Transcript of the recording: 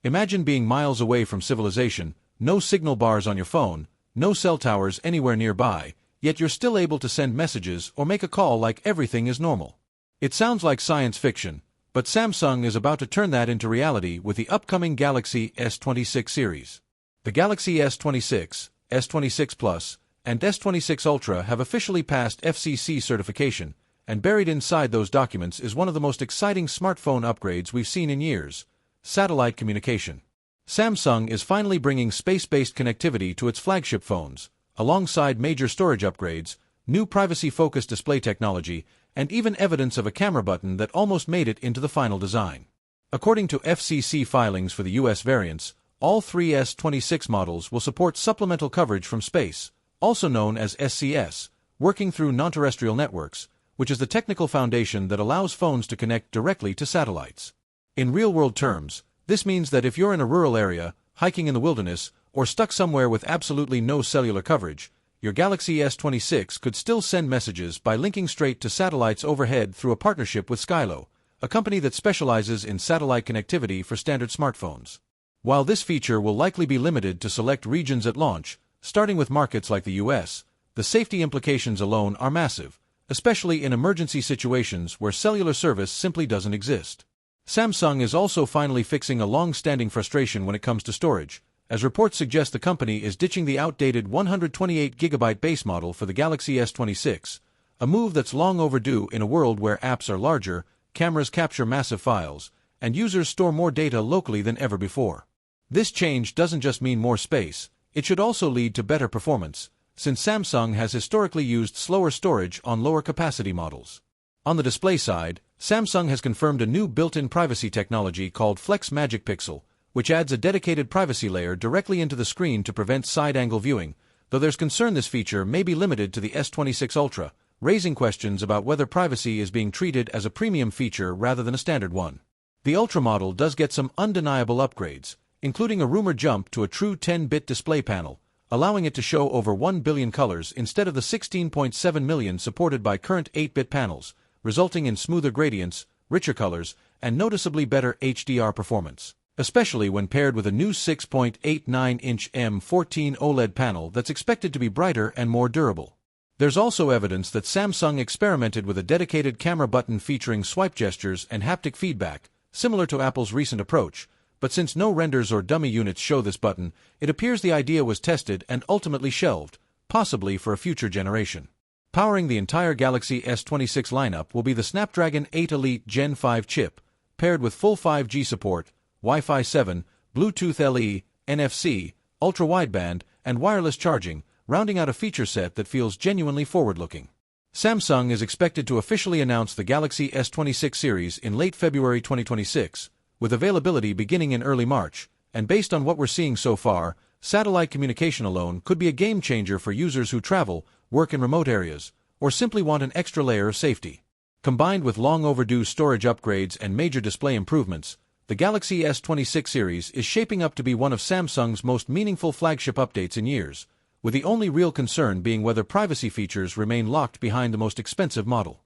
Imagine being miles away from civilization, no signal bars on your phone, no cell towers anywhere nearby, yet you're still able to send messages or make a call like everything is normal. It sounds like science fiction, but Samsung is about to turn that into reality with the upcoming Galaxy S26 series. The Galaxy S26, S26 Plus, and S26 Ultra have officially passed FCC certification, and buried inside those documents is one of the most exciting smartphone upgrades we've seen in years: satellite communication. Samsung is finally bringing space-based connectivity to its flagship phones, alongside major storage upgrades, new privacy-focused display technology, and even evidence of a camera button that almost made it into the final design. According to FCC filings for the US variants, all three S26 models will support supplemental coverage from space, also known as SCS, working through non-terrestrial networks, which is the technical foundation that allows phones to connect directly to satellites. In real-world terms, this means that if you're in a rural area, hiking in the wilderness, or stuck somewhere with absolutely no cellular coverage, your Galaxy S26 could still send messages by linking straight to satellites overhead through a partnership with Skylo, a company that specializes in satellite connectivity for standard smartphones. While this feature will likely be limited to select regions at launch, starting with markets like the US, the safety implications alone are massive, especially in emergency situations where cellular service simply doesn't exist. Samsung is also finally fixing a long-standing frustration when it comes to storage, as reports suggest the company is ditching the outdated 128GB base model for the Galaxy S26, a move that's long overdue in a world where apps are larger, cameras capture massive files, and users store more data locally than ever before. This change doesn't just mean more space, it should also lead to better performance, since Samsung has historically used slower storage on lower capacity models. On the display side, Samsung has confirmed a new built-in privacy technology called Flex Magic Pixel, which adds a dedicated privacy layer directly into the screen to prevent side-angle viewing, though there's concern this feature may be limited to the S26 Ultra, raising questions about whether privacy is being treated as a premium feature rather than a standard one. The Ultra model does get some undeniable upgrades, including a rumored jump to a true 10-bit display panel, allowing it to show over 1 billion colors instead of the 16.7 million supported by current 8-bit panels, resulting in smoother gradients, richer colors, and noticeably better HDR performance, especially when paired with a new 6.89-inch M14 OLED panel that's expected to be brighter and more durable. There's also evidence that Samsung experimented with a dedicated camera button featuring swipe gestures and haptic feedback, similar to Apple's recent approach, but since no renders or dummy units show this button, it appears the idea was tested and ultimately shelved, possibly for a future generation. Powering the entire Galaxy S26 lineup will be the Snapdragon 8 Elite Gen 5 chip, paired with full 5G support, Wi-Fi 7, Bluetooth LE, NFC, ultra-wideband, and wireless charging, rounding out a feature set that feels genuinely forward-looking. Samsung is expected to officially announce the Galaxy S26 series in late February 2026, with availability beginning in early March, and based on what we're seeing so far, satellite communication alone could be a game-changer for users who travel, work in remote areas, or simply want an extra layer of safety. Combined with long-overdue storage upgrades and major display improvements, the Galaxy S26 series is shaping up to be one of Samsung's most meaningful flagship updates in years, with the only real concern being whether privacy features remain locked behind the most expensive model.